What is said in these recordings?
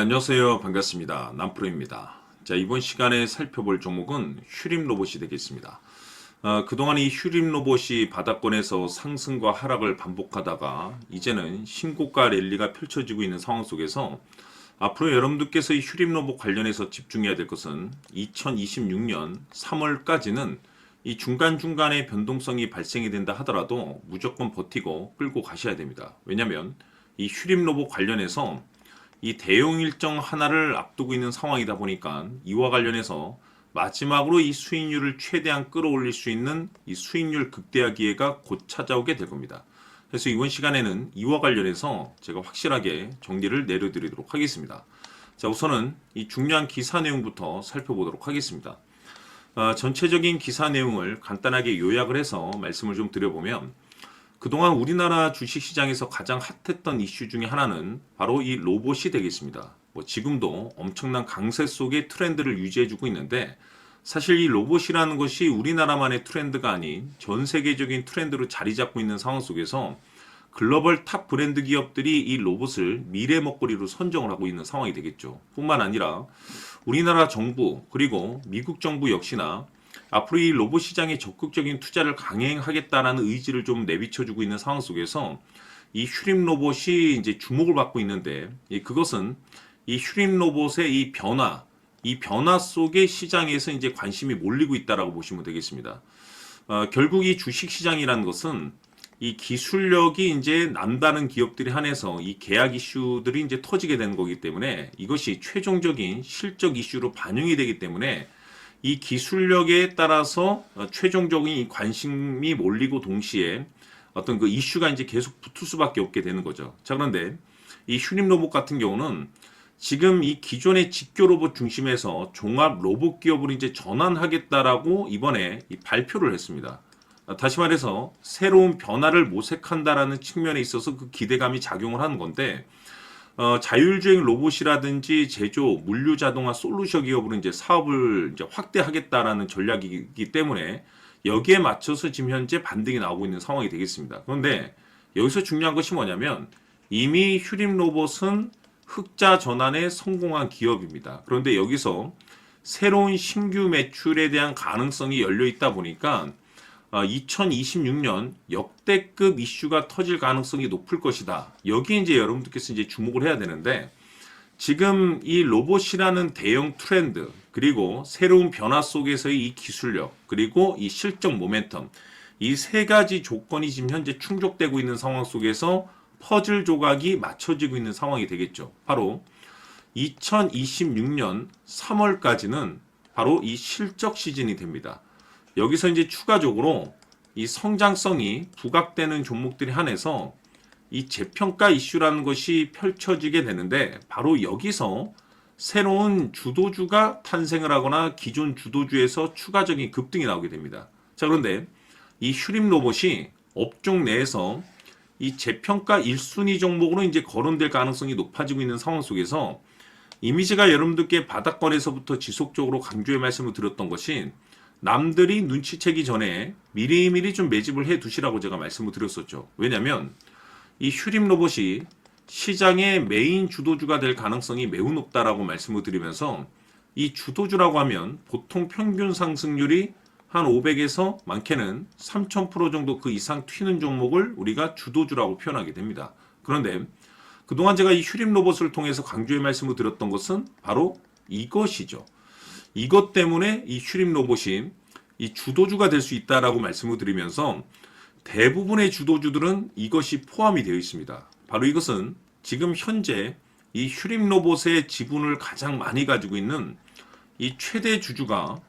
안녕하세요. 반갑습니다. 남프로입니다. 자, 이번 시간에 살펴볼 종목은 휴림 로봇이 되겠습니다. 그동안 이 휴림 로봇이 바닥권에서 상승과 하락을 반복하다가 이제는 신고가 랠리가 펼쳐지고 있는 상황 속에서 앞으로 여러분들께서 이 휴림 로봇 관련해서 집중해야 될 것은 2026년 3월까지는 이 중간중간에 변동성이 발생이 된다 하더라도 무조건 버티고 끌고 가셔야 됩니다. 왜냐하면 이 휴림 로봇 관련해서 이 대용 일정 하나를 앞두고 있는 상황이다 보니까 이와 관련해서 마지막으로 이 수익률을 최대한 끌어올릴 수 있는 이 수익률 극대화 기회가 곧 찾아오게 될 겁니다. 그래서 이번 시간에는 이와 관련해서 제가 확실하게 정리를 내려드리도록 하겠습니다. 자, 우선은 이 중요한 기사 내용부터 살펴보도록 하겠습니다. 전체적인 기사 내용을 간단하게 요약을 해서 말씀을 좀 드려보면, 그동안 우리나라 주식시장에서 가장 핫했던 이슈 중에 하나는 바로 이 로봇이 되겠습니다. 지금도 엄청난 강세 속의 트렌드를 유지해주고 있는데, 사실 이 로봇이라는 것이 우리나라만의 트렌드가 아닌 전 세계적인 트렌드로 자리 잡고 있는 상황 속에서 글로벌 탑 브랜드 기업들이 이 로봇을 미래 먹거리로 선정을 하고 있는 상황이 되겠죠. 뿐만 아니라 우리나라 정부 그리고 미국 정부 역시나 앞으로 이 로봇 시장에 적극적인 투자를 강행하겠다라는 의지를 좀 내비쳐주고 있는 상황 속에서 이 휴림 로봇이 이제 주목을 받고 있는데, 그것은 이 휴림 로봇의 이 변화 속의 시장에서 이제 관심이 몰리고 있다라고 보시면 되겠습니다. 결국 이 주식 시장이라는 것은 이 기술력이 이제 남다른 기업들에 한해서 이 계약 이슈들이 이제 터지게 되는 거기 때문에 이것이 최종적인 실적 이슈로 반영이 되기 때문에 이 기술력에 따라서 최종적인 관심이 몰리고 동시에 어떤 그 이슈가 이제 계속 붙을 수밖에 없게 되는 거죠. 자, 그런데 이 휴림 로봇 같은 경우는 지금 이 기존의 직교 로봇 중심에서 종합 로봇 기업으로 이제 전환하겠다라고 이번에 이 발표를 했습니다. 다시 말해서 새로운 변화를 모색한다라는 측면에 있어서 그 기대감이 작용을 하는 건데, 자율주행 로봇이라든지 제조, 물류 자동화 솔루션 기업으로 이제 사업을 이제 확대하겠다라는 전략이기 때문에 여기에 맞춰서 지금 현재 반등이 나오고 있는 상황이 되겠습니다. 그런데 여기서 중요한 것이 뭐냐면, 이미 휴림 로봇은 흑자 전환에 성공한 기업입니다. 그런데 여기서 새로운 신규 매출에 대한 가능성이 열려 있다 보니까 2026년 역대급 이슈가 터질 가능성이 높을 것이다. 여기에 이제 여러분들께서 이제 주목을 해야 되는데, 지금 이 로봇이라는 대형 트렌드, 그리고 새로운 변화 속에서의 이 기술력, 그리고 이 실적 모멘텀, 이 세 가지 조건이 지금 현재 충족되고 있는 상황 속에서 퍼즐 조각이 맞춰지고 있는 상황이 되겠죠. 바로 2026년 3월까지는 바로 이 실적 시즌이 됩니다. 여기서 이제 추가적으로 이 성장성이 부각되는 종목들에 한해서 이 재평가 이슈라는 것이 펼쳐지게 되는데, 바로 여기서 새로운 주도주가 탄생을 하거나 기존 주도주에서 추가적인 급등이 나오게 됩니다. 자, 그런데 이 휴림 로봇이 업종 내에서 이 재평가 1순위 종목으로 이제 거론될 가능성이 높아지고 있는 상황 속에서 이미지가 여러분들께 바닥권에서부터 지속적으로 강조의 말씀을 드렸던 것이, 남들이 눈치채기 전에 미리미리 좀 매집을 해 두시라고 제가 말씀을 드렸었죠. 왜냐하면 이 휴림 로봇이 시장의 메인 주도주가 될 가능성이 매우 높다라고 말씀을 드리면서, 이 주도주라고 하면 보통 평균 상승률이 한 500에서 많게는 3000% 정도 그 이상 튀는 종목을 우리가 주도주라고 표현하게 됩니다. 그런데 그동안 제가 이 휴림 로봇을 통해서 강조의 말씀을 드렸던 것은 바로 이것이죠. 이것 때문에 이 휴림 로봇이 이 주도주가 될 수 있다라고 말씀을 드리면서, 대부분의 주도주들은 이것이 포함이 되어 있습니다. 바로 이것은 지금 현재 이 휴림 로봇의 지분을 가장 많이 가지고 있는 이 최대 주주가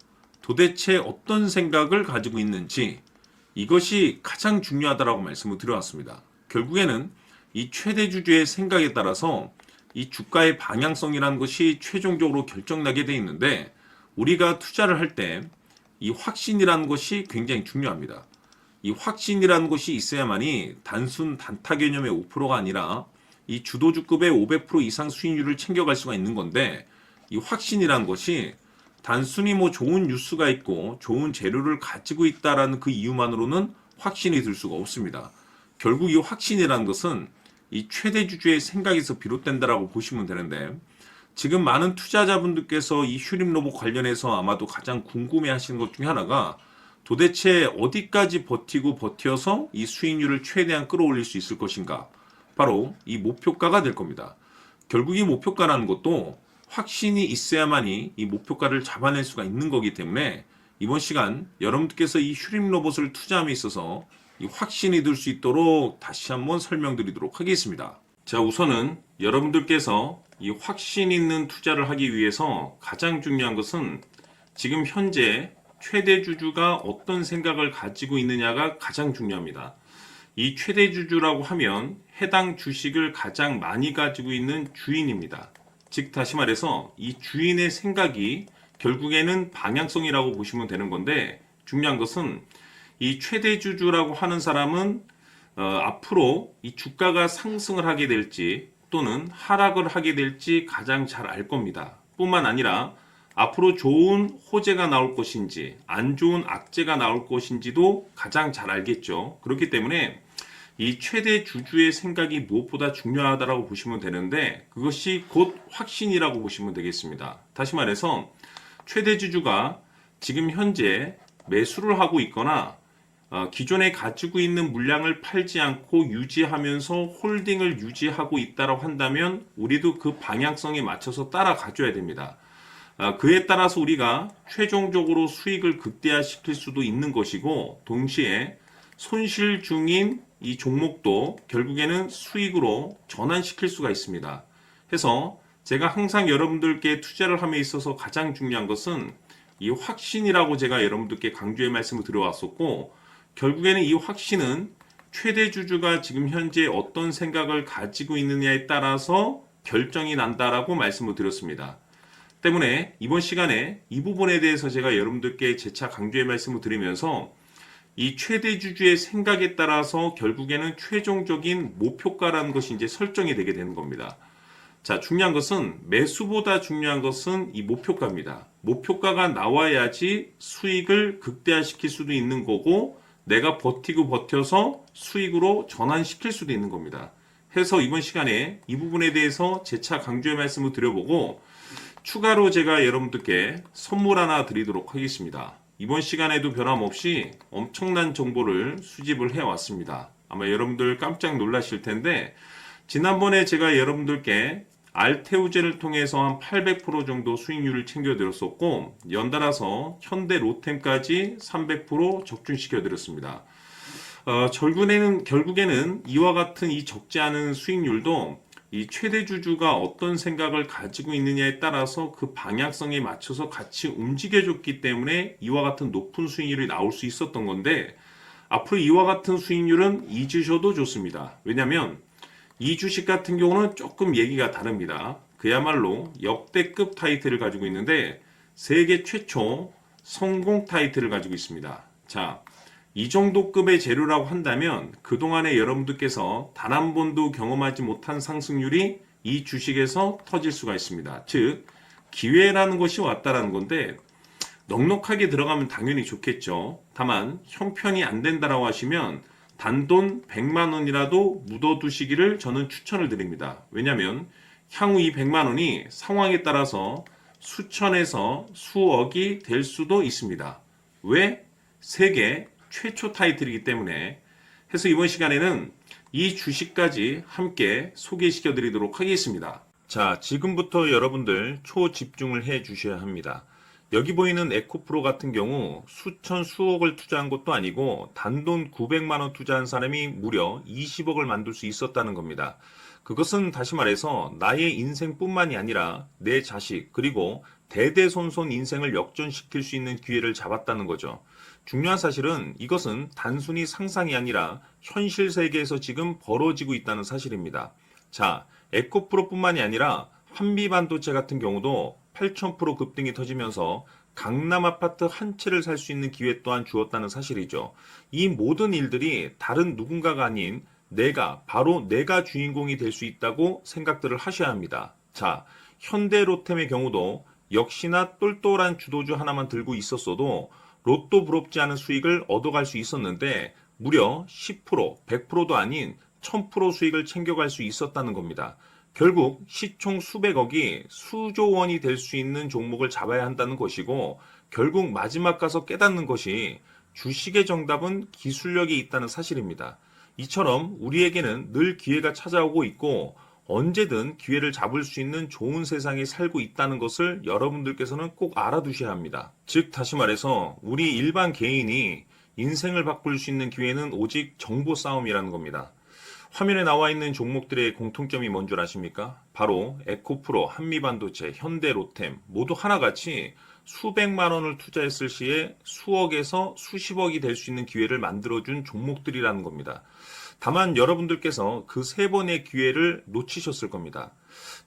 도대체 어떤 생각을 가지고 있는지, 이것이 가장 중요하다라고 말씀을 드려왔습니다. 결국에는 이 최대 주주의 생각에 따라서 이 주가의 방향성이라는 것이 최종적으로 결정나게 되어 있는데, 우리가 투자를 할 때 이 확신이라는 것이 굉장히 중요합니다. 이 확신이라는 것이 있어야만이 단순 단타 개념의 5%가 아니라 이 주도주급의 500% 이상 수익률을 챙겨갈 수가 있는 건데, 이 확신이라는 것이 단순히 뭐 좋은 뉴스가 있고 좋은 재료를 가지고 있다라는 그 이유만으로는 확신이 들 수가 없습니다. 결국 이 확신이라는 것은 이 최대 주주의 생각에서 비롯된다라고 보시면 되는데, 지금 많은 투자자분들께서 이 휴림 로봇 관련해서 아마도 가장 궁금해 하시는 것 중에 하나가 도대체 어디까지 버티고 버텨서 이 수익률을 최대한 끌어올릴 수 있을 것인가? 바로 이 목표가가 될 겁니다. 결국 이 목표가라는 것도 확신이 있어야만이 이 목표가를 잡아낼 수가 있는 거기 때문에 이번 시간 여러분들께서 이 휴림 로봇을 투자함에 있어서 이 확신이 들 수 있도록 다시 한번 설명드리도록 하겠습니다. 자, 우선은 여러분들께서 이 확신 있는 투자를 하기 위해서 가장 중요한 것은 지금 현재 최대 주주가 어떤 생각을 가지고 있느냐가 가장 중요합니다. 이 최대 주주라고 하면 해당 주식을 가장 많이 가지고 있는 주인입니다. 즉 다시 말해서 이 주인의 생각이 결국에는 방향성이라고 보시면 되는 건데, 중요한 것은 이 최대 주주라고 하는 사람은 앞으로 이 주가가 상승을 하게 될지 또는 하락을 하게 될지 가장 잘 알 겁니다. 뿐만 아니라 앞으로 좋은 호재가 나올 것인지 안 좋은 악재가 나올 것인지도 가장 잘 알겠죠. 그렇기 때문에 이 최대 주주의 생각이 무엇보다 중요하다고 보시면 되는데, 그것이 곧 확신이라고 보시면 되겠습니다. 다시 말해서 최대 주주가 지금 현재 매수를 하고 있거나 기존에 가지고 있는 물량을 팔지 않고 유지하면서 홀딩을 유지하고 있다고 한다면 우리도 그 방향성에 맞춰서 따라가줘야 됩니다. 그에 따라서 우리가 최종적으로 수익을 극대화시킬 수도 있는 것이고, 동시에 손실 중인 이 종목도 결국에는 수익으로 전환시킬 수가 있습니다. 해서 제가 항상 여러분들께 투자를 함에 있어서 가장 중요한 것은 이 확신이라고 제가 여러분들께 강조의 말씀을 드려왔었고, 결국에는 이 확신은 최대 주주가 지금 현재 어떤 생각을 가지고 있느냐에 따라서 결정이 난다라고 말씀을 드렸습니다. 때문에 이번 시간에 이 부분에 대해서 제가 여러분들께 재차 강조의 말씀을 드리면서 이 최대 주주의 생각에 따라서 결국에는 최종적인 목표가라는 것이 이제 설정이 되게 되는 겁니다. 자, 중요한 것은 매수보다 중요한 것은 이 목표가입니다. 목표가가 나와야지 수익을 극대화시킬 수도 있는 거고, 내가 버티고 버텨서 수익으로 전환시킬 수도 있는 겁니다. 해서 이번 시간에 이 부분에 대해서 재차 강조의 말씀을 드려보고, 추가로 제가 여러분들께 선물 하나 드리도록 하겠습니다. 이번 시간에도 변함없이 엄청난 정보를 수집을 해왔습니다. 아마 여러분들 깜짝 놀라실 텐데, 지난번에 제가 여러분들께 알테우제를 통해서 한 800% 정도 수익률을 챙겨드렸었고, 연달아서 현대 로템까지 300% 적중시켜드렸습니다. 결국에는 이와 같은 이 적지 않은 수익률도 이 최대 주주가 어떤 생각을 가지고 있느냐에 따라서 그 방향성에 맞춰서 같이 움직여줬기 때문에 이와 같은 높은 수익률이 나올 수 있었던 건데, 앞으로 이와 같은 수익률은 잊으셔도 좋습니다. 왜냐하면 이 주식 같은 경우는 조금 얘기가 다릅니다. 그야말로 역대급 타이틀을 가지고 있는데 세계 최초 성공 타이틀을 가지고 있습니다. 자, 이 정도 급의 재료라고 한다면 그동안에 여러분들께서 단 한 번도 경험하지 못한 상승률이 이 주식에서 터질 수가 있습니다. 즉, 기회라는 것이 왔다라는 건데, 넉넉하게 들어가면 당연히 좋겠죠. 다만 형편이 안 된다라고 하시면 단돈 100만 원이라도 묻어두시기를 저는 추천을 드립니다. 왜냐하면 향후 이 100만 원이 상황에 따라서 수천에서 수억이 될 수도 있습니다. 왜? 세계 최초 타이틀이기 때문에. 해서 이번 시간에는 이 주식까지 함께 소개시켜 드리도록 하겠습니다. 자, 지금부터 여러분들 초집중을 해 주셔야 합니다. 여기 보이는 에코프로 같은 경우 수천 수억을 투자한 것도 아니고 단돈 900만 원 투자한 사람이 무려 20억을 만들 수 있었다는 겁니다. 그것은 다시 말해서 나의 인생뿐만이 아니라 내 자식 그리고 대대손손 인생을 역전시킬 수 있는 기회를 잡았다는 거죠. 중요한 사실은 이것은 단순히 상상이 아니라 현실 세계에서 지금 벌어지고 있다는 사실입니다. 자, 에코프로뿐만이 아니라 한미반도체 같은 경우도 8,000% 급등이 터지면서 강남 아파트 한 채를 살 수 있는 기회 또한 주었다는 사실이죠. 이 모든 일들이 다른 누군가가 아닌 바로 내가 주인공이 될 수 있다고 생각들을 하셔야 합니다. 자, 현대로템의 경우도 역시나 똘똘한 주도주 하나만 들고 있었어도 로또 부럽지 않은 수익을 얻어갈 수 있었는데 무려 10%, 100%도 아닌 1000% 수익을 챙겨갈 수 있었다는 겁니다. 결국 시총 수백억이 수조 원이 될 수 있는 종목을 잡아야 한다는 것이고, 결국 마지막 가서 깨닫는 것이 주식의 정답은 기술력이 있다는 사실입니다. 이처럼 우리에게는 늘 기회가 찾아오고 있고 언제든 기회를 잡을 수 있는 좋은 세상에 살고 있다는 것을 여러분들께서는 꼭 알아두셔야 합니다. 즉 다시 말해서 우리 일반 개인이 인생을 바꿀 수 있는 기회는 오직 정보 싸움이라는 겁니다. 화면에 나와 있는 종목들의 공통점이 뭔 줄 아십니까? 바로 에코프로, 한미반도체, 현대로템 모두 하나같이 수백만 원을 투자했을 시에 수억에서 수십억이 될 수 있는 기회를 만들어준 종목들이라는 겁니다. 다만 여러분들께서 그 세 번의 기회를 놓치셨을 겁니다.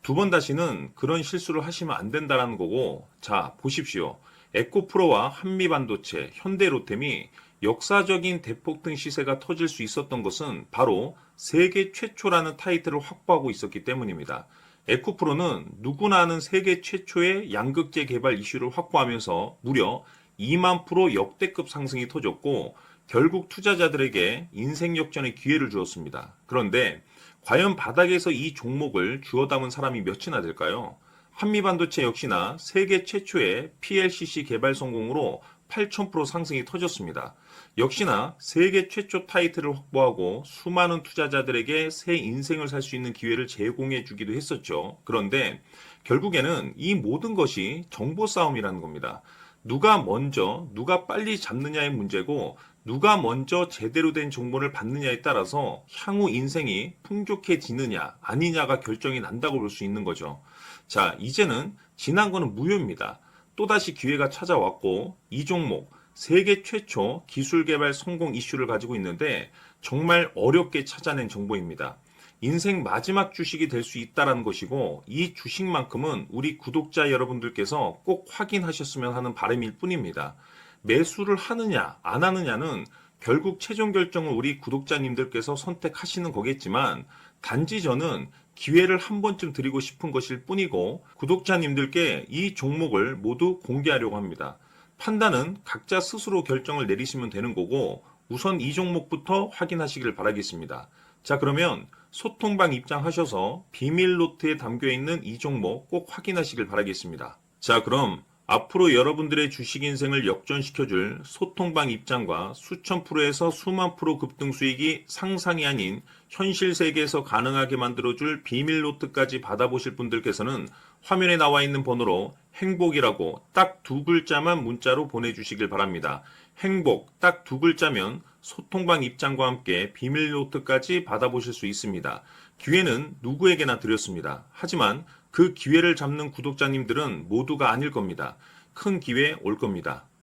두 번 다시는 그런 실수를 하시면 안 된다는 거고, 자, 보십시오. 에코프로와 한미반도체, 현대로템이 역사적인 대폭등 시세가 터질 수 있었던 것은 바로 세계 최초라는 타이틀을 확보하고 있었기 때문입니다. 에코프로는 누구나 아는 세계 최초의 양극재 개발 이슈를 확보하면서 무려 2만 프로 역대급 상승이 터졌고 결국 투자자들에게 인생 역전의 기회를 주었습니다. 그런데 과연 바닥에서 이 종목을 주워 담은 사람이 몇이나 될까요? 한미반도체 역시나 세계 최초의 PLCC 개발 성공으로 8,000% 상승이 터졌습니다. 역시나 세계 최초 타이틀을 확보하고 수많은 투자자들에게 새 인생을 살 수 있는 기회를 제공해 주기도 했었죠. 그런데 결국에는 이 모든 것이 정보 싸움이라는 겁니다. 누가 먼저, 누가 빨리 잡느냐의 문제고 누가 먼저 제대로 된 정보를 받느냐에 따라서 향후 인생이 풍족해지느냐 아니냐가 결정이 난다고 볼 수 있는 거죠. 자, 이제는 지난 거는 무효입니다. 또다시 기회가 찾아왔고 이 종목 세계 최초 기술 개발 성공 이슈를 가지고 있는데 정말 어렵게 찾아낸 정보입니다. 인생 마지막 주식이 될 수 있다는 것이고 이 주식만큼은 우리 구독자 여러분들께서 꼭 확인하셨으면 하는 바람일 뿐입니다. 매수를 하느냐 안 하느냐는 결국 최종 결정을 우리 구독자님들께서 선택하시는 거겠지만 단지 저는 기회를 한 번쯤 드리고 싶은 것일 뿐이고 구독자님들께 이 종목을 모두 공개하려고 합니다. 판단은 각자 스스로 결정을 내리시면 되는 거고 우선 이 종목부터 확인하시길 바라겠습니다. 자, 그러면 소통방 입장하셔서 비밀 노트에 담겨 있는 이 종목 꼭 확인하시길 바라겠습니다. 자, 그럼 앞으로 여러분들의 주식 인생을 역전시켜줄 소통방 입장과 수천 프로에서 수만 프로 급등 수익이 상상이 아닌 현실 세계에서 가능하게 만들어줄 비밀 노트까지 받아보실 분들께서는 화면에 나와 있는 번호로 행복이라고 딱 두 글자만 문자로 보내주시길 바랍니다. 행복 딱 두 글자면 소통방 입장과 함께 비밀 노트까지 받아보실 수 있습니다. 기회는 누구에게나 드렸습니다. 하지만 그 기회를 잡는 구독자님들은 모두가 아닐 겁니다. 큰 기회 올 겁니다.